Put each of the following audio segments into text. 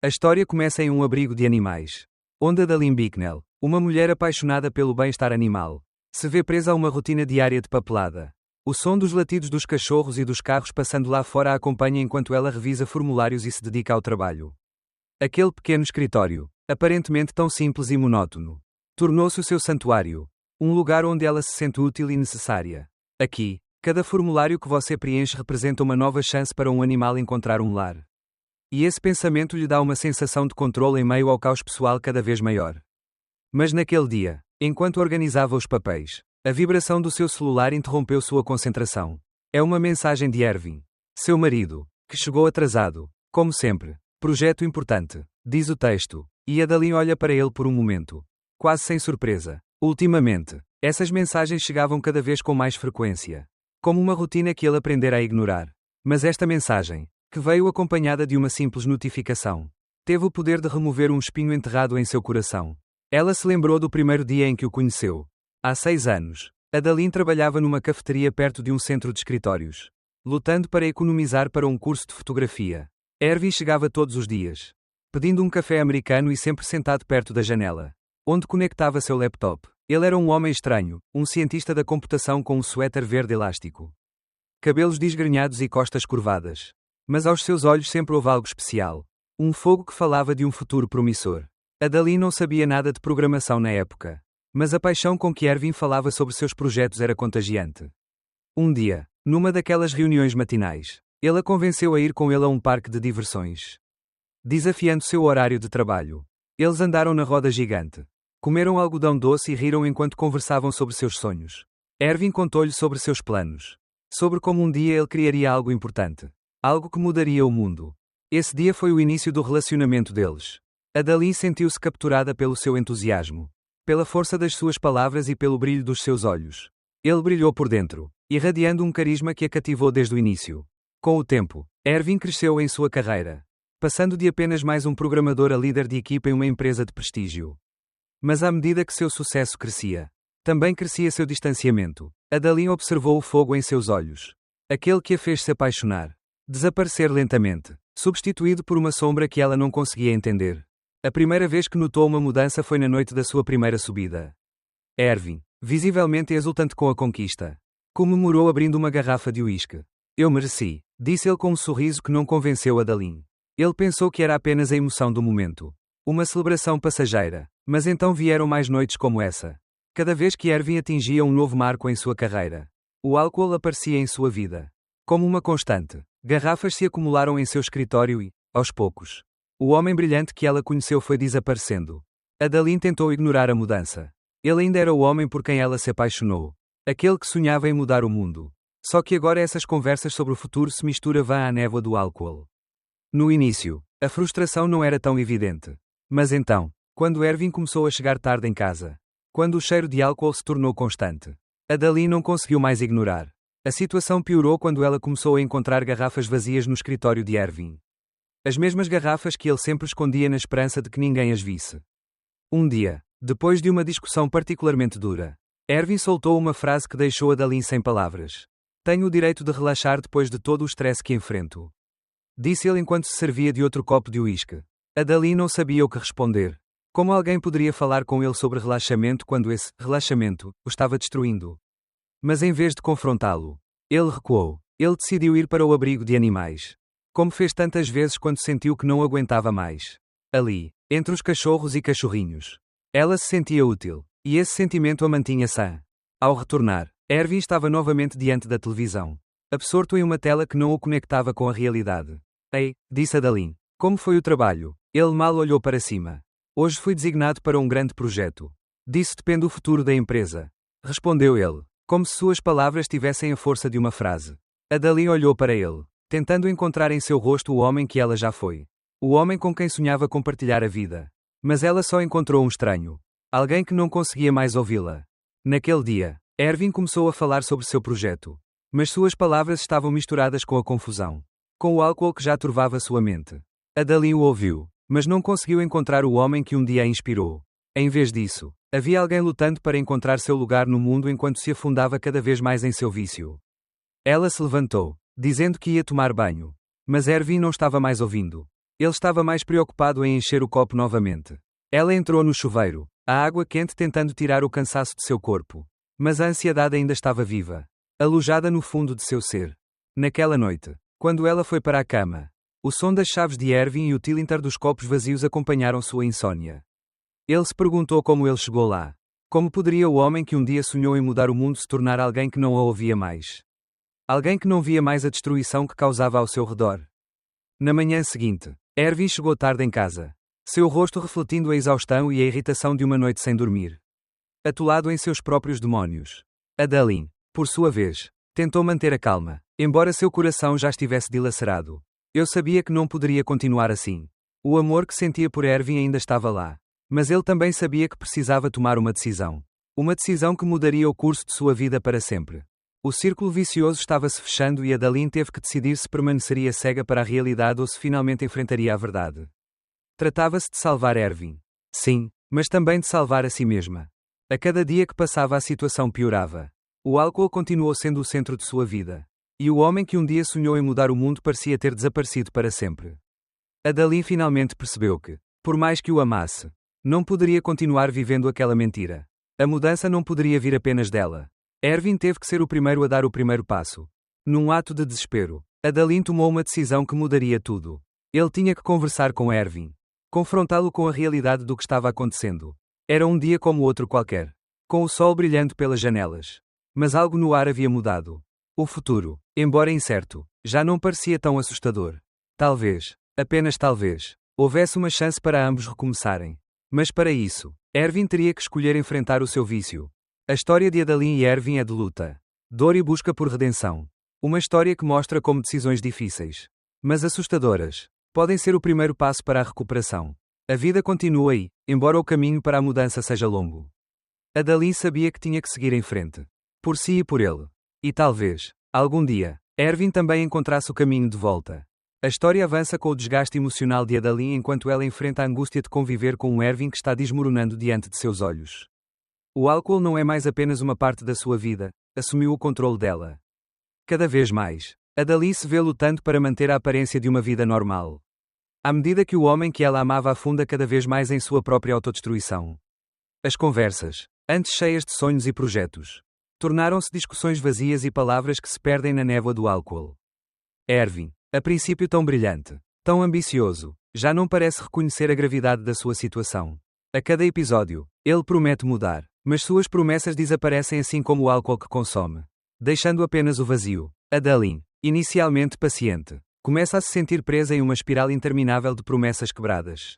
A história começa em um abrigo de animais, onde Adalyn Bicknell, uma mulher apaixonada pelo bem-estar animal, se vê presa a uma rotina diária de papelada. O som dos latidos dos cachorros e dos carros passando lá fora a acompanha enquanto ela revisa formulários e se dedica ao trabalho. Aquele pequeno escritório, aparentemente tão simples e monótono, tornou-se o seu santuário, um lugar onde ela se sente útil e necessária. Aqui, cada formulário que você preenche representa uma nova chance para um animal encontrar um lar. E esse pensamento lhe dá uma sensação de controle em meio ao caos pessoal cada vez maior. Mas naquele dia, enquanto organizava os papéis, a vibração do seu celular interrompeu sua concentração. É uma mensagem de Ervin, seu marido, que chegou atrasado, como sempre. Projeto importante, diz o texto, e Adalyn olha para ele por um momento, quase sem surpresa. Ultimamente, essas mensagens chegavam cada vez com mais frequência, como uma rotina que ele aprendera a ignorar. Mas esta mensagem, que veio acompanhada de uma simples notificação, teve o poder de remover um espinho enterrado em seu coração. Ela se lembrou do primeiro dia em que o conheceu. Há 6 anos, Adalyn trabalhava numa cafeteria perto de um centro de escritórios, lutando para economizar para um curso de fotografia. Ervin chegava todos os dias, pedindo um café americano e sempre sentado perto da janela, onde conectava seu laptop. Ele era um homem estranho, um cientista da computação com um suéter verde elástico, cabelos desgrenhados e costas curvadas. Mas aos seus olhos sempre houve algo especial. Um fogo que falava de um futuro promissor. Adalyn não sabia nada de programação na época, mas a paixão com que Ervin falava sobre seus projetos era contagiante. Um dia, numa daquelas reuniões matinais, ele a convenceu a ir com ele a um parque de diversões, desafiando seu horário de trabalho. Eles andaram na roda gigante, comeram algodão doce e riram enquanto conversavam sobre seus sonhos. Ervin contou-lhe sobre seus planos, sobre como um dia ele criaria algo importante. Algo que mudaria o mundo. Esse dia foi o início do relacionamento deles. Adalyn sentiu-se capturada pelo seu entusiasmo, pela força das suas palavras e pelo brilho dos seus olhos. Ele brilhou por dentro, irradiando um carisma que a cativou desde o início. Com o tempo, Ervin cresceu em sua carreira, passando de apenas mais um programador a líder de equipa em uma empresa de prestígio. Mas à medida que seu sucesso crescia, também crescia seu distanciamento. Adalyn observou o fogo em seus olhos, aquele que a fez se apaixonar, desaparecer lentamente, substituído por uma sombra que ela não conseguia entender. A primeira vez que notou uma mudança foi na noite da sua primeira subida. Ervin, visivelmente exultante com a conquista, comemorou abrindo uma garrafa de uísque. Eu mereci, disse ele com um sorriso que não convenceu Adalyn. Ele pensou que era apenas a emoção do momento, uma celebração passageira, mas então vieram mais noites como essa. Cada vez que Ervin atingia um novo marco em sua carreira, o álcool aparecia em sua vida, como uma constante. Garrafas se acumularam em seu escritório e, aos poucos, o homem brilhante que ela conheceu foi desaparecendo. Adalyn tentou ignorar a mudança. Ele ainda era o homem por quem ela se apaixonou. Aquele que sonhava em mudar o mundo. Só que agora essas conversas sobre o futuro se misturavam à névoa do álcool. No início, a frustração não era tão evidente. Mas então, quando Ervin começou a chegar tarde em casa, quando o cheiro de álcool se tornou constante, Adalyn não conseguiu mais ignorar. A situação piorou quando ela começou a encontrar garrafas vazias no escritório de Ervin. As mesmas garrafas que ele sempre escondia na esperança de que ninguém as visse. Um dia, depois de uma discussão particularmente dura, Ervin soltou uma frase que deixou Adalyn sem palavras. Tenho o direito de relaxar depois de todo o estresse que enfrento, disse ele enquanto se servia de outro copo de uísque. Adalyn não sabia o que responder. Como alguém poderia falar com ele sobre relaxamento quando esse relaxamento o estava destruindo? Mas em vez de confrontá-lo, ele recuou. Ele decidiu ir para o abrigo de animais, como fez tantas vezes quando sentiu que não aguentava mais. Ali, entre os cachorros e cachorrinhos, ela se sentia útil, e esse sentimento a mantinha sã. Ao retornar, Ervin estava novamente diante da televisão, absorto em uma tela que não o conectava com a realidade. Ei, disse Adalyn, como foi o trabalho? Ele mal olhou para cima. Hoje fui designado para um grande projeto. Disso depende o futuro da empresa. Respondeu ele, como se suas palavras tivessem a força de uma frase. Adalyn olhou para ele, tentando encontrar em seu rosto o homem que ela já foi. O homem com quem sonhava compartilhar a vida. Mas ela só encontrou um estranho. Alguém que não conseguia mais ouvi-la. Naquele dia, Ervin começou a falar sobre seu projeto. Mas suas palavras estavam misturadas com a confusão, com o álcool que já turvava sua mente. Adalyn o ouviu, mas não conseguiu encontrar o homem que um dia a inspirou. Em vez disso, havia alguém lutando para encontrar seu lugar no mundo enquanto se afundava cada vez mais em seu vício. Ela se levantou, dizendo que ia tomar banho. Mas Ervin não estava mais ouvindo. Ele estava mais preocupado em encher o copo novamente. Ela entrou no chuveiro, a água quente tentando tirar o cansaço de seu corpo. Mas a ansiedade ainda estava viva, alojada no fundo de seu ser. Naquela noite, quando ela foi para a cama, o som das chaves de Ervin e o tilintar dos copos vazios acompanharam sua insônia. Ele se perguntou como ele chegou lá. Como poderia o homem que um dia sonhou em mudar o mundo se tornar alguém que não a ouvia mais? Alguém que não via mais a destruição que causava ao seu redor. Na manhã seguinte, Ervin chegou tarde em casa, seu rosto refletindo a exaustão e a irritação de uma noite sem dormir. Atolado em seus próprios demónios. Adalyn, por sua vez, tentou manter a calma, embora seu coração já estivesse dilacerado. Eu sabia que não poderia continuar assim. O amor que sentia por Ervin ainda estava lá. Mas ele também sabia que precisava tomar uma decisão. Uma decisão que mudaria o curso de sua vida para sempre. O círculo vicioso estava se fechando e Adalyn teve que decidir se permaneceria cega para a realidade ou se finalmente enfrentaria a verdade. Tratava-se de salvar Ervin. Sim, mas também de salvar a si mesma. A cada dia que passava a situação piorava. O álcool continuou sendo o centro de sua vida. E o homem que um dia sonhou em mudar o mundo parecia ter desaparecido para sempre. Adalyn finalmente percebeu que, por mais que o amasse, não poderia continuar vivendo aquela mentira. A mudança não poderia vir apenas dela. Ervin teve que ser o primeiro a dar o primeiro passo. Num ato de desespero, Adalyn tomou uma decisão que mudaria tudo. Ele tinha que conversar com Ervin. Confrontá-lo com a realidade do que estava acontecendo. Era um dia como outro qualquer. Com o sol brilhando pelas janelas. Mas algo no ar havia mudado. O futuro, embora incerto, já não parecia tão assustador. Talvez, apenas talvez, houvesse uma chance para ambos recomeçarem. Mas para isso, Ervin teria que escolher enfrentar o seu vício. A história de Adalyn e Ervin é de luta, dor e busca por redenção. Uma história que mostra como decisões difíceis, mas assustadoras, podem ser o primeiro passo para a recuperação. A vida continua e, embora o caminho para a mudança seja longo. Adalyn sabia que tinha que seguir em frente. Por si e por ele. E talvez, algum dia, Ervin também encontrasse o caminho de volta. A história avança com o desgaste emocional de Adalyn enquanto ela enfrenta a angústia de conviver com um Ervin que está desmoronando diante de seus olhos. O álcool não é mais apenas uma parte da sua vida, assumiu o controle dela. Cada vez mais, Adalyn se vê lutando para manter a aparência de uma vida normal. À medida que o homem que ela amava afunda cada vez mais em sua própria autodestruição. As conversas, antes cheias de sonhos e projetos, tornaram-se discussões vazias e palavras que se perdem na névoa do álcool. Ervin, a princípio tão brilhante, tão ambicioso, já não parece reconhecer a gravidade da sua situação. A cada episódio, ele promete mudar, mas suas promessas desaparecem assim como o álcool que consome, deixando apenas o vazio. Adalyn, inicialmente paciente, começa a se sentir presa em uma espiral interminável de promessas quebradas.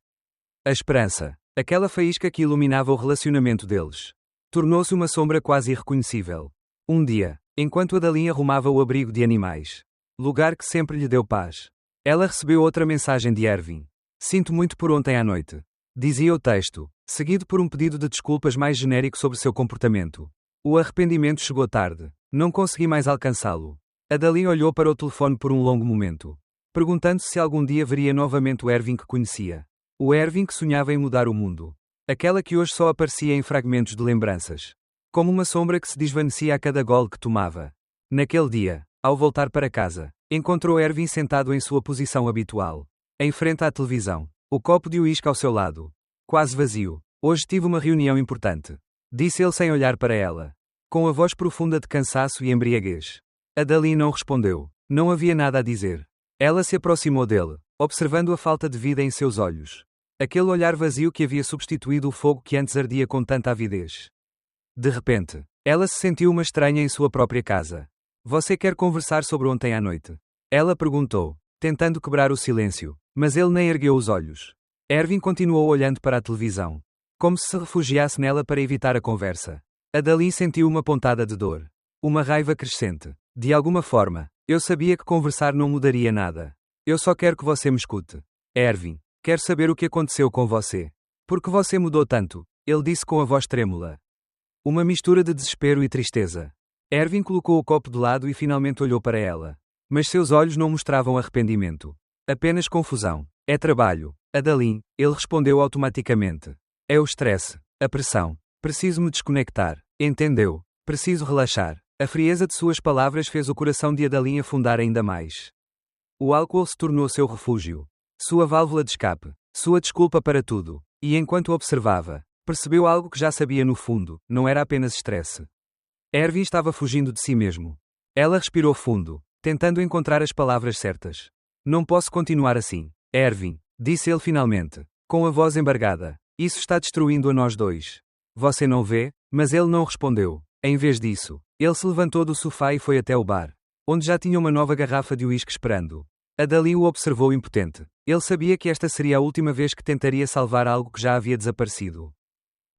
A esperança, aquela faísca que iluminava o relacionamento deles, tornou-se uma sombra quase irreconhecível. Um dia, enquanto Adalyn arrumava o abrigo de animais, lugar que sempre lhe deu paz, ela recebeu outra mensagem de Ervin. Sinto muito por ontem à noite. Dizia o texto, seguido por um pedido de desculpas mais genérico sobre seu comportamento. O arrependimento chegou tarde. Não consegui mais alcançá-lo. Adalyn olhou para o telefone por um longo momento, perguntando-se se algum dia veria novamente o Ervin que conhecia. O Ervin que sonhava em mudar o mundo. Aquela que hoje só aparecia em fragmentos de lembranças. Como uma sombra que se desvanecia a cada gole que tomava. Naquele dia, ao voltar para casa, encontrou Ervin sentado em sua posição habitual. Em frente à televisão. O copo de uísque ao seu lado. Quase vazio. Hoje tive uma reunião importante. Disse ele sem olhar para ela. Com a voz profunda de cansaço e embriaguez. Adalyn não respondeu. Não havia nada a dizer. Ela se aproximou dele, observando a falta de vida em seus olhos. Aquele olhar vazio que havia substituído o fogo que antes ardia com tanta avidez. De repente, ela se sentiu uma estranha em sua própria casa. Você quer conversar sobre ontem à noite? Ela perguntou, tentando quebrar o silêncio, mas ele nem ergueu os olhos. Ervin continuou olhando para a televisão, como se refugiasse nela para evitar a conversa. Adalyn sentiu uma pontada de dor. Uma raiva crescente. De alguma forma, eu sabia que conversar não mudaria nada. Eu só quero que você me escute. Ervin, quero saber o que aconteceu com você. Por que você mudou tanto? Ele disse com a voz trêmula. Uma mistura de desespero e tristeza. Ervin colocou o copo de lado e finalmente olhou para ela. Mas seus olhos não mostravam arrependimento. Apenas confusão. É trabalho. Adalyn, ele respondeu automaticamente. É o estresse. A pressão. Preciso me desconectar. Entendeu? Preciso relaxar. A frieza de suas palavras fez o coração de Adalyn afundar ainda mais. O álcool se tornou seu refúgio. Sua válvula de escape. Sua desculpa para tudo. E enquanto observava, percebeu algo que já sabia no fundo, não era apenas estresse. Ervin estava fugindo de si mesmo. Ela respirou fundo, tentando encontrar as palavras certas. Não posso continuar assim, Ervin, disse ele finalmente, com a voz embargada. Isso está destruindo a nós dois. Você não vê? Mas ele não respondeu. Em vez disso, ele se levantou do sofá e foi até o bar, onde já tinha uma nova garrafa de uísque esperando. Adali o observou impotente. Ele sabia que esta seria a última vez que tentaria salvar algo que já havia desaparecido.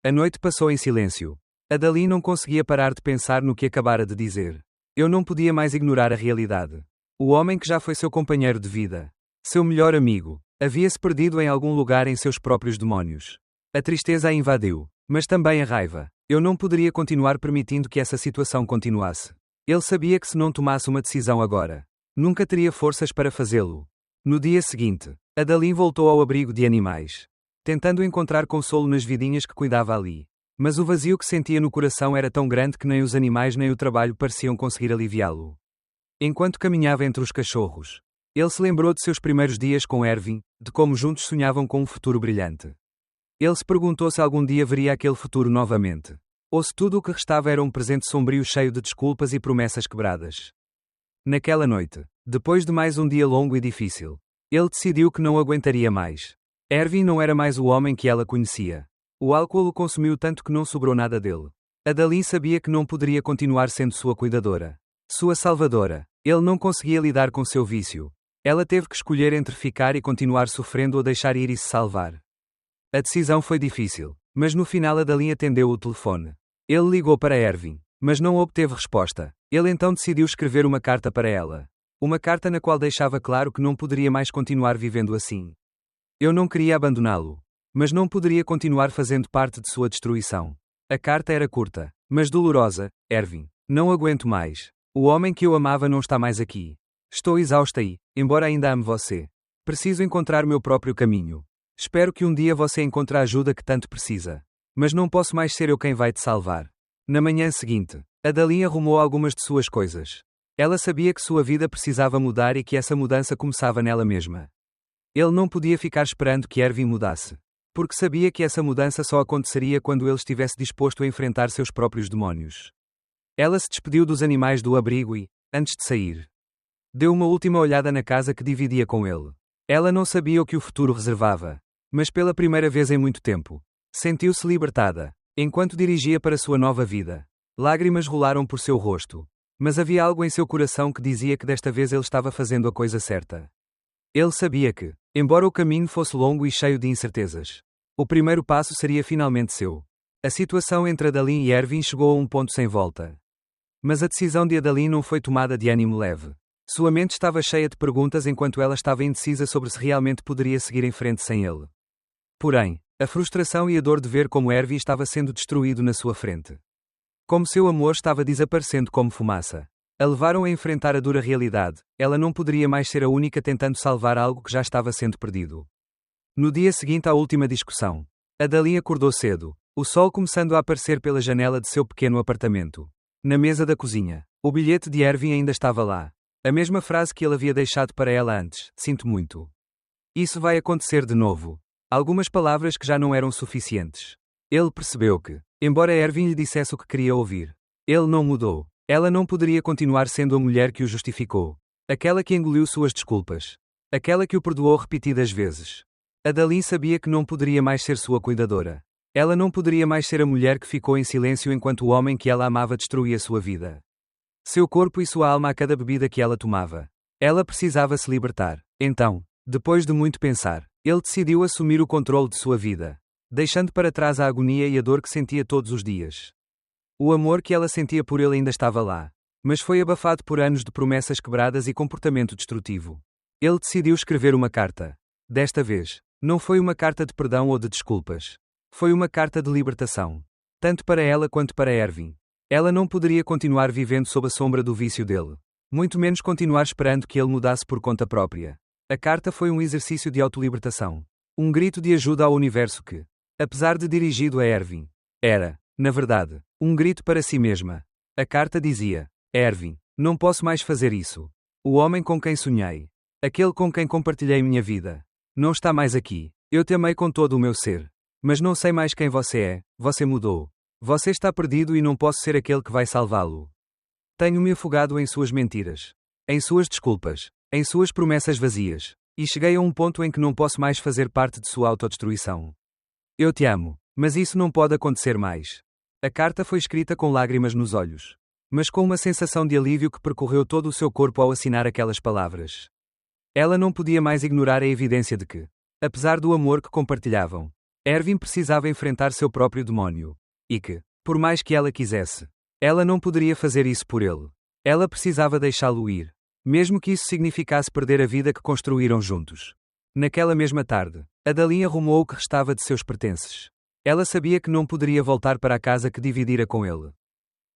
A noite passou em silêncio. Adali não conseguia parar de pensar no que acabara de dizer. Eu não podia mais ignorar a realidade. O homem que já foi seu companheiro de vida, seu melhor amigo, havia-se perdido em algum lugar em seus próprios demónios. A tristeza a invadiu, mas também a raiva. Eu não poderia continuar permitindo que essa situação continuasse. Ele sabia que se não tomasse uma decisão agora, nunca teria forças para fazê-lo. No dia seguinte, Adali voltou ao abrigo de animais, tentando encontrar consolo nas vidinhas que cuidava ali. Mas o vazio que sentia no coração era tão grande que nem os animais nem o trabalho pareciam conseguir aliviá-lo. Enquanto caminhava entre os cachorros, ele se lembrou de seus primeiros dias com Ervin, de como juntos sonhavam com um futuro brilhante. Ele se perguntou se algum dia veria aquele futuro novamente, ou se tudo o que restava era um presente sombrio cheio de desculpas e promessas quebradas. Naquela noite, depois de mais um dia longo e difícil, ele decidiu que não aguentaria mais. Ervin não era mais o homem que ela conhecia. O álcool o consumiu tanto que não sobrou nada dele. Adali sabia que não poderia continuar sendo sua cuidadora, sua salvadora. Ele não conseguia lidar com seu vício. Ela teve que escolher entre ficar e continuar sofrendo ou deixar ir e se salvar. A decisão foi difícil, mas no final Adali atendeu o telefone. Ele ligou para Ervin, mas não obteve resposta. Ele então decidiu escrever uma carta para ela. Uma carta na qual deixava claro que não poderia mais continuar vivendo assim. Eu não queria abandoná-lo, mas não poderia continuar fazendo parte de sua destruição. A carta era curta, mas dolorosa. Ervin, não aguento mais. O homem que eu amava não está mais aqui. Estou exausta e, embora ainda ame você, preciso encontrar meu próprio caminho. Espero que um dia você encontre a ajuda que tanto precisa. Mas não posso mais ser eu quem vai te salvar. Na manhã seguinte, Adali arrumou algumas de suas coisas. Ela sabia que sua vida precisava mudar e que essa mudança começava nela mesma. Ele não podia ficar esperando que Ervin mudasse, porque sabia que essa mudança só aconteceria quando ele estivesse disposto a enfrentar seus próprios demónios. Ela se despediu dos animais do abrigo e, antes de sair, deu uma última olhada na casa que dividia com ele. Ela não sabia o que o futuro reservava, mas pela primeira vez em muito tempo, sentiu-se libertada, enquanto dirigia para sua nova vida. Lágrimas rolaram por seu rosto, mas havia algo em seu coração que dizia que desta vez ele estava fazendo a coisa certa. Ele sabia que, embora o caminho fosse longo e cheio de incertezas, o primeiro passo seria finalmente seu. A situação entre Adali e Ervin chegou a um ponto sem volta. Mas a decisão de Adali não foi tomada de ânimo leve. Sua mente estava cheia de perguntas enquanto ela estava indecisa sobre se realmente poderia seguir em frente sem ele. Porém, a frustração e a dor de ver como Ervin estava sendo destruído na sua frente, como seu amor estava desaparecendo como fumaça, a levaram a enfrentar a dura realidade. Ela não poderia mais ser a única tentando salvar algo que já estava sendo perdido. No dia seguinte à última discussão, Adali acordou cedo, o sol começando a aparecer pela janela de seu pequeno apartamento. Na mesa da cozinha, o bilhete de Ervin ainda estava lá. A mesma frase que ele havia deixado para ela antes: sinto muito. Isso vai acontecer de novo. Algumas palavras que já não eram suficientes. Ele percebeu que, embora Ervin lhe dissesse o que queria ouvir, ele não mudou. Ela não poderia continuar sendo a mulher que o justificou. Aquela que engoliu suas desculpas. Aquela que o perdoou repetidas vezes. Adali sabia que não poderia mais ser sua cuidadora. Ela não poderia mais ser a mulher que ficou em silêncio enquanto o homem que ela amava destruía sua vida. Seu corpo e sua alma a cada bebida que ela tomava. Ela precisava se libertar. Então, depois de muito pensar, ele decidiu assumir o controle de sua vida, deixando para trás a agonia e a dor que sentia todos os dias. O amor que ela sentia por ele ainda estava lá, mas foi abafado por anos de promessas quebradas e comportamento destrutivo. Ele decidiu escrever uma carta. Desta vez, não foi uma carta de perdão ou de desculpas. Foi uma carta de libertação. Tanto para ela quanto para Ervin. Ela não poderia continuar vivendo sob a sombra do vício dele. Muito menos continuar esperando que ele mudasse por conta própria. A carta foi um exercício de autolibertação. Um grito de ajuda ao universo que, apesar de dirigido a Ervin, era, na verdade, um grito para si mesma. A carta dizia: Ervin, não posso mais fazer isso. O homem com quem sonhei. Aquele com quem compartilhei minha vida. Não está mais aqui. Eu te amei com todo o meu ser. Mas não sei mais quem você é, você mudou. Você está perdido e não posso ser aquele que vai salvá-lo. Tenho-me afogado em suas mentiras. Em suas desculpas. Em suas promessas vazias. E cheguei a um ponto em que não posso mais fazer parte de sua autodestruição. Eu te amo. Mas isso não pode acontecer mais. A carta foi escrita com lágrimas nos olhos. Mas com uma sensação de alívio que percorreu todo o seu corpo ao assinar aquelas palavras. Ela não podia mais ignorar a evidência de que, apesar do amor que compartilhavam, Ervin precisava enfrentar seu próprio demónio. E que, por mais que ela quisesse, ela não poderia fazer isso por ele. Ela precisava deixá-lo ir. Mesmo que isso significasse perder a vida que construíram juntos. Naquela mesma tarde, Adalyn arrumou o que restava de seus pertences. Ela sabia que não poderia voltar para a casa que dividira com ele.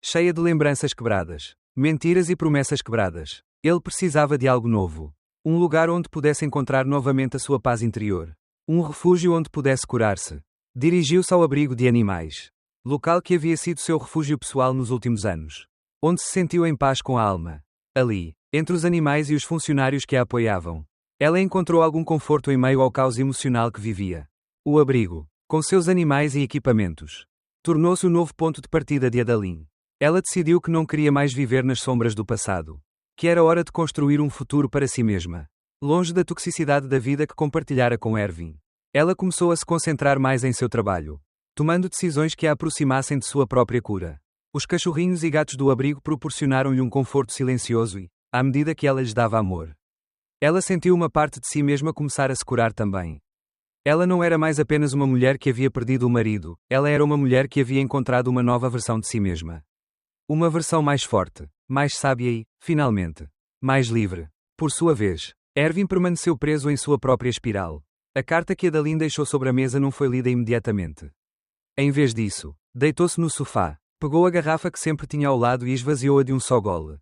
Cheia de lembranças quebradas, mentiras e promessas quebradas, ele precisava de algo novo. Um lugar onde pudesse encontrar novamente a sua paz interior. Um refúgio onde pudesse curar-se. Dirigiu-se ao abrigo de animais. Local que havia sido seu refúgio pessoal nos últimos anos. Onde se sentiu em paz com a alma. Ali, entre os animais e os funcionários que a apoiavam, ela encontrou algum conforto em meio ao caos emocional que vivia. O abrigo, com seus animais e equipamentos, tornou-se o novo ponto de partida de Adalyn. Ela decidiu que não queria mais viver nas sombras do passado. Que era hora de construir um futuro para si mesma. Longe da toxicidade da vida que compartilhara com Ervin. Ela começou a se concentrar mais em seu trabalho, tomando decisões que a aproximassem de sua própria cura. Os cachorrinhos e gatos do abrigo proporcionaram-lhe um conforto silencioso e, à medida que ela lhes dava amor, ela sentiu uma parte de si mesma começar a se curar também. Ela não era mais apenas uma mulher que havia perdido o marido, ela era uma mulher que havia encontrado uma nova versão de si mesma. Uma versão mais forte, mais sábia e, finalmente, mais livre. Por sua vez, Ervin permaneceu preso em sua própria espiral. A carta que Adalyn deixou sobre a mesa não foi lida imediatamente. Em vez disso, deitou-se no sofá, pegou a garrafa que sempre tinha ao lado e esvaziou-a de um só gole.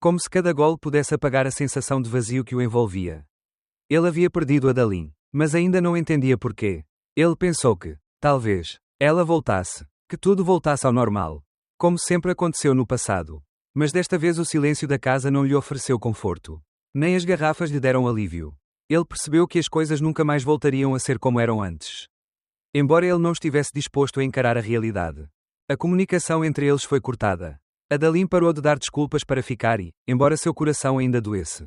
Como se cada gole pudesse apagar a sensação de vazio que o envolvia. Ele havia perdido Adalyn, mas ainda não entendia porquê. Ele pensou que, talvez, ela voltasse, que tudo voltasse ao normal. Como sempre aconteceu no passado. Mas desta vez o silêncio da casa não lhe ofereceu conforto. Nem as garrafas lhe deram alívio. Ele percebeu que as coisas nunca mais voltariam a ser como eram antes. Embora ele não estivesse disposto a encarar a realidade. A comunicação entre eles foi cortada. Adalyn parou de dar desculpas para ficar e, embora seu coração ainda doesse,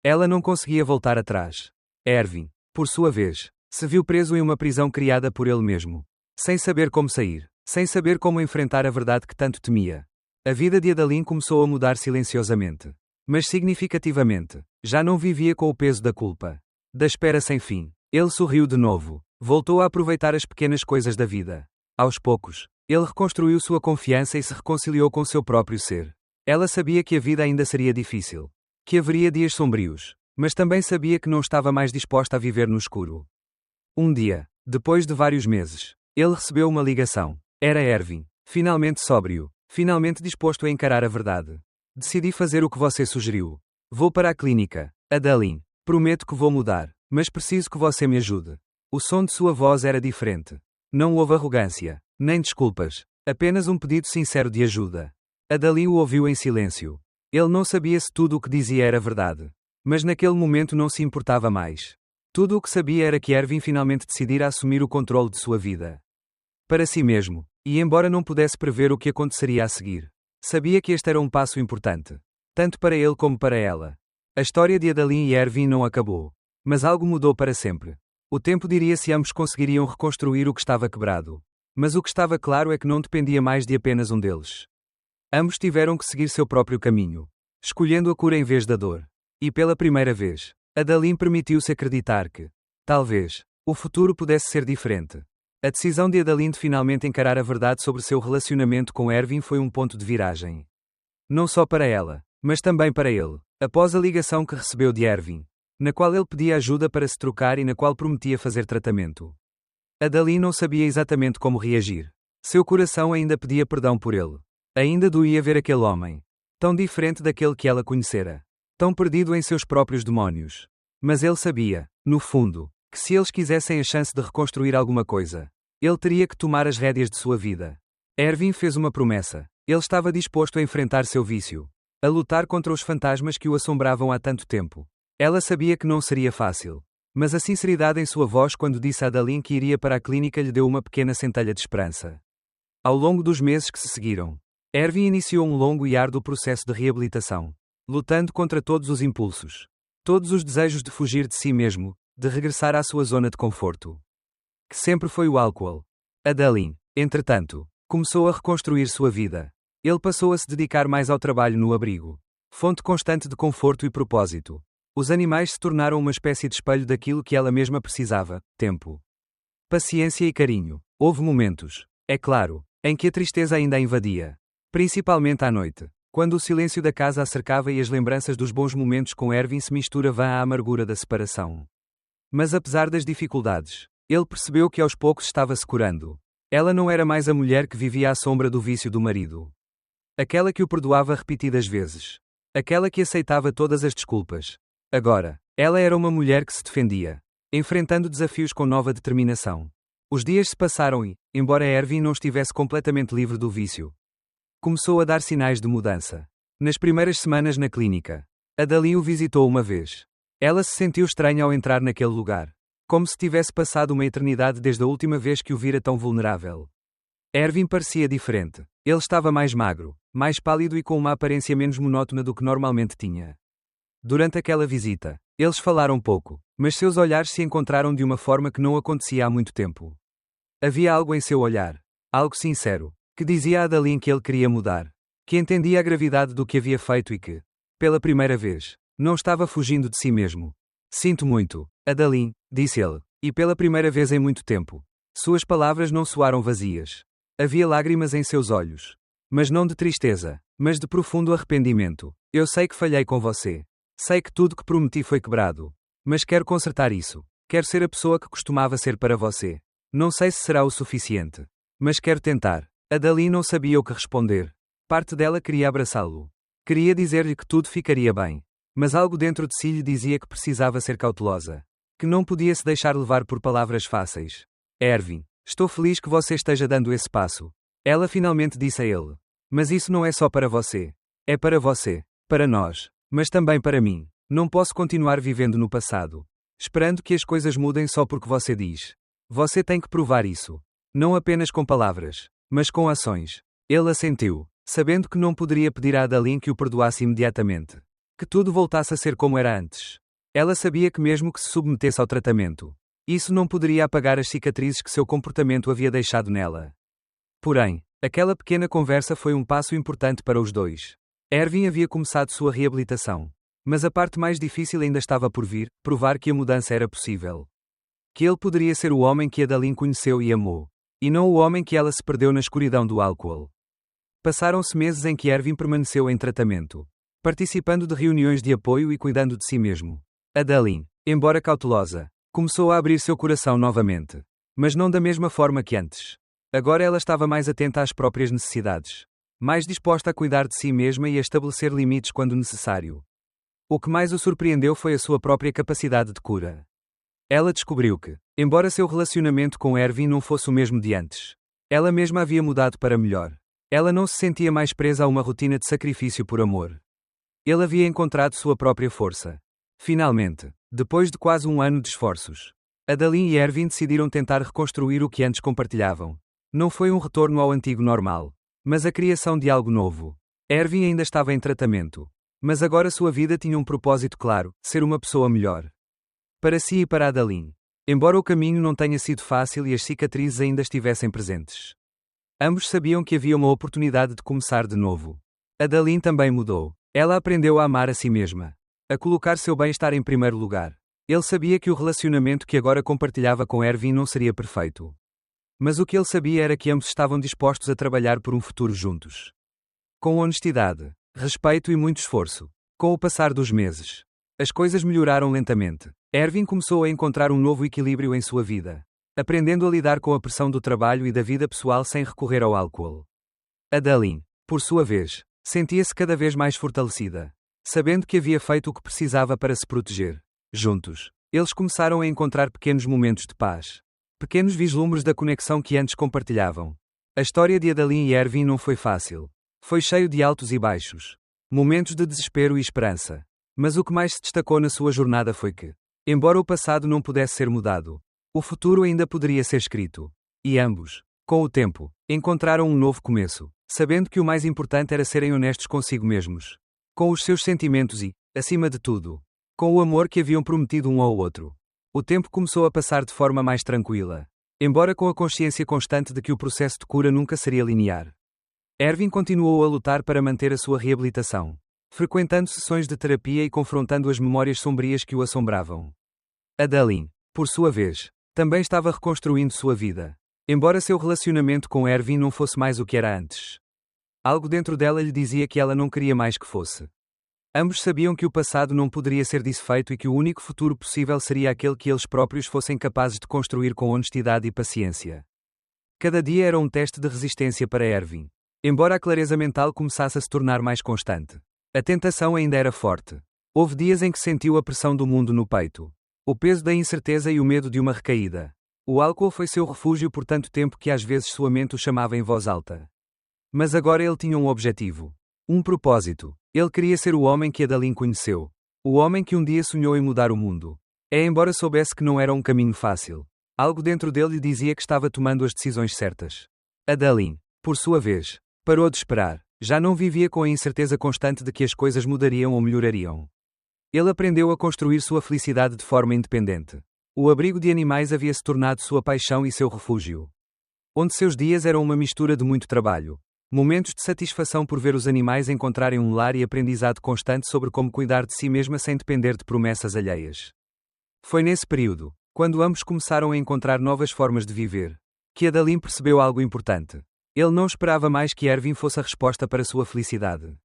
ela não conseguia voltar atrás. Ervin, por sua vez, se viu preso em uma prisão criada por ele mesmo. Sem saber como sair. Sem saber como enfrentar a verdade que tanto temia. A vida de Adalyn começou a mudar silenciosamente. Mas significativamente. Já não vivia com o peso da culpa. Da espera sem fim. Ele sorriu de novo. Voltou a aproveitar as pequenas coisas da vida. Aos poucos, ele reconstruiu sua confiança e se reconciliou com seu próprio ser. Ela sabia que a vida ainda seria difícil. Que haveria dias sombrios. Mas também sabia que não estava mais disposta a viver no escuro. Um dia, depois de vários meses, ele recebeu uma ligação. Era Ervin, finalmente sóbrio, finalmente disposto a encarar a verdade. Decidi fazer o que você sugeriu. Vou para a clínica. Adalyn, prometo que vou mudar, mas preciso que você me ajude. O som de sua voz era diferente. Não houve arrogância, nem desculpas, apenas um pedido sincero de ajuda. Adalyn o ouviu em silêncio. Ele não sabia se tudo o que dizia era verdade. Mas naquele momento não se importava mais. Tudo o que sabia era que Ervin finalmente decidira assumir o controle de sua vida. Para si mesmo. E embora não pudesse prever o que aconteceria a seguir, sabia que este era um passo importante. Tanto para ele como para ela. A história de Adalyn e Ervin não acabou. Mas algo mudou para sempre. O tempo diria se ambos conseguiriam reconstruir o que estava quebrado. Mas o que estava claro é que não dependia mais de apenas um deles. Ambos tiveram que seguir seu próprio caminho. Escolhendo a cura em vez da dor. E pela primeira vez, Adalyn permitiu-se acreditar que, talvez, o futuro pudesse ser diferente. A decisão de Adalyn de finalmente encarar a verdade sobre seu relacionamento com Ervin foi um ponto de viragem. Não só para ela, mas também para ele, após a ligação que recebeu de Ervin, na qual ele pedia ajuda para se trocar e na qual prometia fazer tratamento. Adalyn não sabia exatamente como reagir. Seu coração ainda pedia perdão por ele. Ainda doía ver aquele homem, tão diferente daquele que ela conhecera, tão perdido em seus próprios demónios. Mas ele sabia, no fundo, que se eles quisessem a chance de reconstruir alguma coisa, ele teria que tomar as rédeas de sua vida. Ervin fez uma promessa. Ele estava disposto a enfrentar seu vício, a lutar contra os fantasmas que o assombravam há tanto tempo. Ela sabia que não seria fácil. Mas a sinceridade em sua voz quando disse a Adeline que iria para a clínica lhe deu uma pequena centelha de esperança. Ao longo dos meses que se seguiram, Ervin iniciou um longo e árduo processo de reabilitação, lutando contra todos os impulsos, todos os desejos de fugir de si mesmo, de regressar à sua zona de conforto, que sempre foi o álcool. Adeline, entretanto, começou a reconstruir sua vida. Ele passou a se dedicar mais ao trabalho no abrigo, fonte constante de conforto e propósito. Os animais se tornaram uma espécie de espelho daquilo que ela mesma precisava: tempo, paciência e carinho. Houve momentos, é claro, em que a tristeza ainda a invadia, principalmente à noite, quando o silêncio da casa a cercava e as lembranças dos bons momentos com Ervin se misturavam à amargura da separação. Mas apesar das dificuldades, ele percebeu que aos poucos estava se curando. Ela não era mais a mulher que vivia à sombra do vício do marido. Aquela que o perdoava repetidas vezes. Aquela que aceitava todas as desculpas. Agora, ela era uma mulher que se defendia, enfrentando desafios com nova determinação. Os dias se passaram e, embora Ervin não estivesse completamente livre do vício, começou a dar sinais de mudança. Nas primeiras semanas na clínica, Adeline o visitou uma vez. Ela se sentiu estranha ao entrar naquele lugar, como se tivesse passado uma eternidade desde a última vez que o vira tão vulnerável. Ervin parecia diferente. Ele estava mais magro, mais pálido e com uma aparência menos monótona do que normalmente tinha. Durante aquela visita, eles falaram pouco, mas seus olhares se encontraram de uma forma que não acontecia há muito tempo. Havia algo em seu olhar, algo sincero, que dizia a Adeline que ele queria mudar, que entendia a gravidade do que havia feito e que, pela primeira vez, não estava fugindo de si mesmo. Sinto muito, Adeline, disse ele, e pela primeira vez em muito tempo. Suas palavras não soaram vazias. Havia lágrimas em seus olhos. Mas não de tristeza, mas de profundo arrependimento. Eu sei que falhei com você. Sei que tudo que prometi foi quebrado. Mas quero consertar isso. Quero ser a pessoa que costumava ser para você. Não sei se será o suficiente. Mas quero tentar. Adeline não sabia o que responder. Parte dela queria abraçá-lo. Queria dizer-lhe que tudo ficaria bem. Mas algo dentro de si lhe dizia que precisava ser cautelosa. Que não podia se deixar levar por palavras fáceis. Ervin, estou feliz que você esteja dando esse passo. Ela finalmente disse a ele. Mas isso não é só para você. É para você. Para nós. Mas também para mim. Não posso continuar vivendo no passado, esperando que as coisas mudem só porque você diz. Você tem que provar isso. Não apenas com palavras, mas com ações. Ele assentiu, sabendo que não poderia pedir a Adeline que o perdoasse imediatamente. Que tudo voltasse a ser como era antes. Ela sabia que mesmo que se submetesse ao tratamento, isso não poderia apagar as cicatrizes que seu comportamento havia deixado nela. Porém, aquela pequena conversa foi um passo importante para os dois. Ervin havia começado sua reabilitação. Mas a parte mais difícil ainda estava por vir, provar que a mudança era possível. Que ele poderia ser o homem que Adeline conheceu e amou. E não o homem que ela se perdeu na escuridão do álcool. Passaram-se meses em que Ervin permaneceu em tratamento, participando de reuniões de apoio e cuidando de si mesmo. Adeline, embora cautelosa, começou a abrir seu coração novamente. Mas não da mesma forma que antes. Agora ela estava mais atenta às próprias necessidades. Mais disposta a cuidar de si mesma e a estabelecer limites quando necessário. O que mais o surpreendeu foi a sua própria capacidade de cura. Ela descobriu que, embora seu relacionamento com Ervin não fosse o mesmo de antes, ela mesma havia mudado para melhor. Ela não se sentia mais presa a uma rotina de sacrifício por amor. Ele havia encontrado sua própria força. Finalmente, depois de quase um ano de esforços, Adeline e Ervin decidiram tentar reconstruir o que antes compartilhavam. Não foi um retorno ao antigo normal, mas a criação de algo novo. Ervin ainda estava em tratamento. Mas agora sua vida tinha um propósito claro: ser uma pessoa melhor. Para si e para Adeline. Embora o caminho não tenha sido fácil e as cicatrizes ainda estivessem presentes. Ambos sabiam que havia uma oportunidade de começar de novo. Adeline também mudou. Ela aprendeu a amar a si mesma. A colocar seu bem-estar em primeiro lugar. Ele sabia que o relacionamento que agora compartilhava com Ervin não seria perfeito. Mas o que ele sabia era que ambos estavam dispostos a trabalhar por um futuro juntos. Com honestidade, respeito e muito esforço. Com o passar dos meses, as coisas melhoraram lentamente. Ervin começou a encontrar um novo equilíbrio em sua vida, aprendendo a lidar com a pressão do trabalho e da vida pessoal sem recorrer ao álcool. Adeline, por sua vez, sentia-se cada vez mais fortalecida, sabendo que havia feito o que precisava para se proteger. Juntos, eles começaram a encontrar pequenos momentos de paz, pequenos vislumbres da conexão que antes compartilhavam. A história de Adeline e Ervin não foi fácil. Foi cheio de altos e baixos, momentos de desespero e esperança. Mas o que mais se destacou na sua jornada foi que, Embora o passado não pudesse ser mudado, o futuro ainda poderia ser escrito. E ambos, com o tempo, encontraram um novo começo, sabendo que o mais importante era serem honestos consigo mesmos, com os seus sentimentos e, acima de tudo, com o amor que haviam prometido um ao outro. O tempo começou a passar de forma mais tranquila, embora com a consciência constante de que o processo de cura nunca seria linear. Ervin continuou a lutar para manter a sua reabilitação, frequentando sessões de terapia e confrontando as memórias sombrias que o assombravam. Adalyn, por sua vez, também estava reconstruindo sua vida, embora seu relacionamento com Ervin não fosse mais o que era antes. Algo dentro dela lhe dizia que ela não queria mais que fosse. Ambos sabiam que o passado não poderia ser desfeito e que o único futuro possível seria aquele que eles próprios fossem capazes de construir com honestidade e paciência. Cada dia era um teste de resistência para Ervin. Embora a clareza mental começasse a se tornar mais constante, a tentação ainda era forte. Houve dias em que sentiu a pressão do mundo no peito, o peso da incerteza e o medo de uma recaída. O álcool foi seu refúgio por tanto tempo que às vezes sua mente o chamava em voz alta. Mas agora ele tinha um objetivo. Um propósito. Ele queria ser o homem que Adalyn conheceu. O homem que um dia sonhou em mudar o mundo. Embora soubesse que não era um caminho fácil, algo dentro dele lhe dizia que estava tomando as decisões certas. Adalyn, por sua vez, parou de esperar. Já não vivia com a incerteza constante de que as coisas mudariam ou melhorariam. Ele aprendeu a construir sua felicidade de forma independente. O abrigo de animais havia se tornado sua paixão e seu refúgio. Onde seus dias eram uma mistura de muito trabalho, momentos de satisfação por ver os animais encontrarem um lar e aprendizado constante sobre como cuidar de si mesma sem depender de promessas alheias. Foi nesse período, quando ambos começaram a encontrar novas formas de viver, que Adalyn percebeu algo importante. Ele não esperava mais que Ervin fosse a resposta para sua felicidade.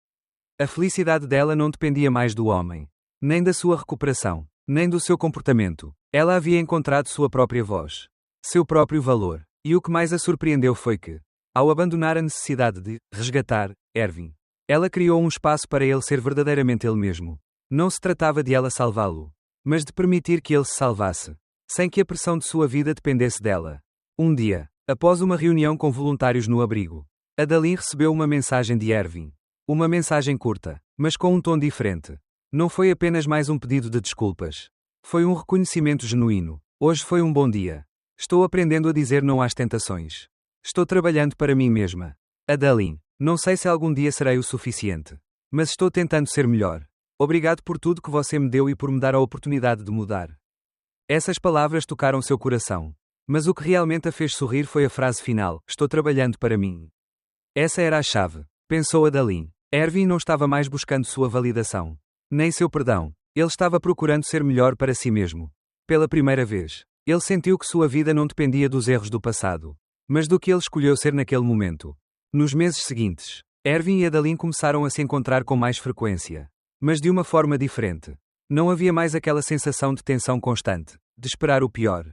A felicidade dela não dependia mais do homem, nem da sua recuperação, nem do seu comportamento. Ela havia encontrado sua própria voz, seu próprio valor, e o que mais a surpreendeu foi que, ao abandonar a necessidade de resgatar Ervin, ela criou um espaço para ele ser verdadeiramente ele mesmo. Não se tratava de ela salvá-lo, mas de permitir que ele se salvasse, sem que a pressão de sua vida dependesse dela. Um dia, após uma reunião com voluntários no abrigo, Adalyn recebeu uma mensagem de Ervin. Uma mensagem curta, mas com um tom diferente. Não foi apenas mais um pedido de desculpas. Foi um reconhecimento genuíno. Hoje foi um bom dia. Estou aprendendo a dizer não às tentações. Estou trabalhando para mim mesma. Adalyn, não sei se algum dia serei o suficiente, mas estou tentando ser melhor. Obrigado por tudo que você me deu e por me dar a oportunidade de mudar. Essas palavras tocaram seu coração. Mas o que realmente a fez sorrir foi a frase final: estou trabalhando para mim. Essa era a chave, pensou Adalyn. Ervin não estava mais buscando sua validação, nem seu perdão. Ele estava procurando ser melhor para si mesmo. Pela primeira vez, ele sentiu que sua vida não dependia dos erros do passado, mas do que ele escolheu ser naquele momento. Nos meses seguintes, Ervin e Adalyn começaram a se encontrar com mais frequência, mas de uma forma diferente. Não havia mais aquela sensação de tensão constante, de esperar o pior.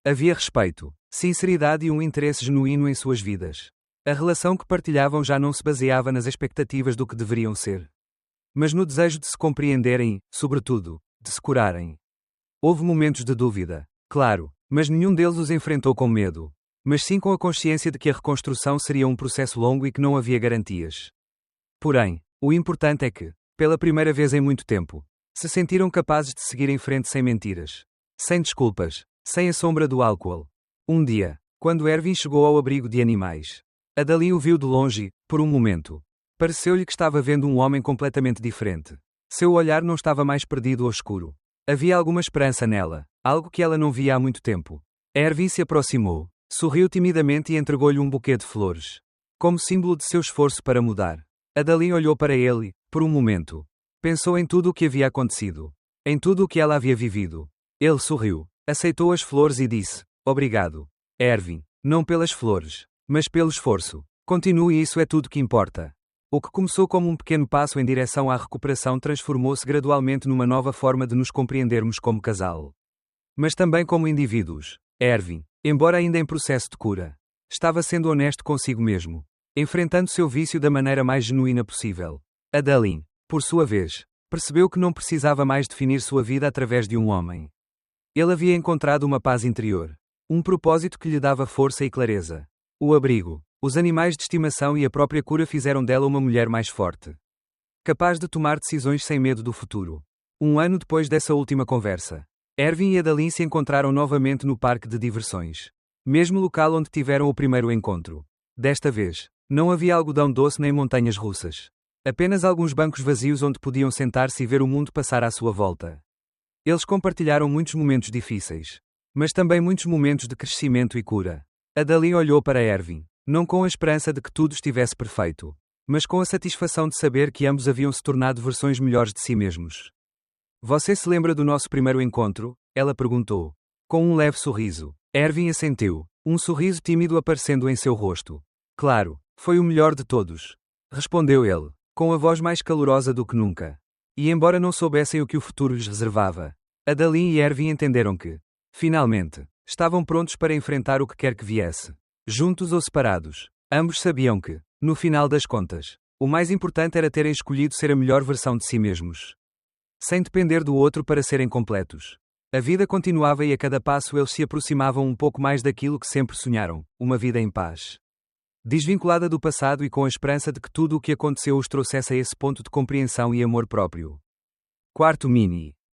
Havia respeito, sinceridade e um interesse genuíno em suas vidas. A relação que partilhavam já não se baseava nas expectativas do que deveriam ser, mas no desejo de se compreenderem e, sobretudo, de se curarem. Houve momentos de dúvida, claro, mas nenhum deles os enfrentou com medo, mas sim com a consciência de que a reconstrução seria um processo longo e que não havia garantias. Porém, o importante é que, pela primeira vez em muito tempo, se sentiram capazes de seguir em frente sem mentiras, sem desculpas, sem a sombra do álcool. Um dia, quando Ervin chegou ao abrigo de animais, Adalyn o viu de longe, por um momento. Pareceu-lhe que estava vendo um homem completamente diferente. Seu olhar não estava mais perdido ou escuro. Havia alguma esperança nela, algo que ela não via há muito tempo. Ervin se aproximou, sorriu timidamente e entregou-lhe um buquê de flores, como símbolo de seu esforço para mudar. Adalyn olhou para ele e, por um momento, pensou em tudo o que havia acontecido, em tudo o que ela havia vivido. Ele sorriu, aceitou as flores e disse: obrigado, Ervin, não pelas flores, mas pelo esforço. Continue e isso é tudo que importa. O que começou como um pequeno passo em direção à recuperação transformou-se gradualmente numa nova forma de nos compreendermos como casal. Mas também como indivíduos. Ervin, embora ainda em processo de cura, estava sendo honesto consigo mesmo, enfrentando seu vício da maneira mais genuína possível. Adalyn, por sua vez, percebeu que não precisava mais definir sua vida através de um homem. Ele havia encontrado uma paz interior, um propósito que lhe dava força e clareza. O abrigo, os animais de estimação e a própria cura fizeram dela uma mulher mais forte, capaz de tomar decisões sem medo do futuro. Um ano depois dessa última conversa, Ervin e Adalyn se encontraram novamente no parque de diversões. Mesmo local onde tiveram o primeiro encontro. Desta vez, não havia algodão doce nem montanhas russas. Apenas alguns bancos vazios onde podiam sentar-se e ver o mundo passar à sua volta. Eles compartilharam muitos momentos difíceis. Mas também muitos momentos de crescimento e cura. Adalyn olhou para Ervin, não com a esperança de que tudo estivesse perfeito, mas com a satisfação de saber que ambos haviam se tornado versões melhores de si mesmos. Você se lembra do nosso primeiro encontro? Ela perguntou. Com um leve sorriso. Ervin assentiu, um sorriso tímido aparecendo em seu rosto. Claro, foi o melhor de todos. Respondeu ele, com a voz mais calorosa do que nunca. E embora não soubessem o que o futuro lhes reservava, Adalyn e Ervin entenderam que, finalmente, estavam prontos para enfrentar o que quer que viesse. Juntos ou separados, ambos sabiam que, no final das contas, o mais importante era terem escolhido ser a melhor versão de si mesmos. Sem depender do outro para serem completos. A vida continuava e a cada passo eles se aproximavam um pouco mais daquilo que sempre sonharam, uma vida em paz. Desvinculada do passado e com a esperança de que tudo o que aconteceu os trouxesse a esse ponto de compreensão e amor próprio. Quarto mini.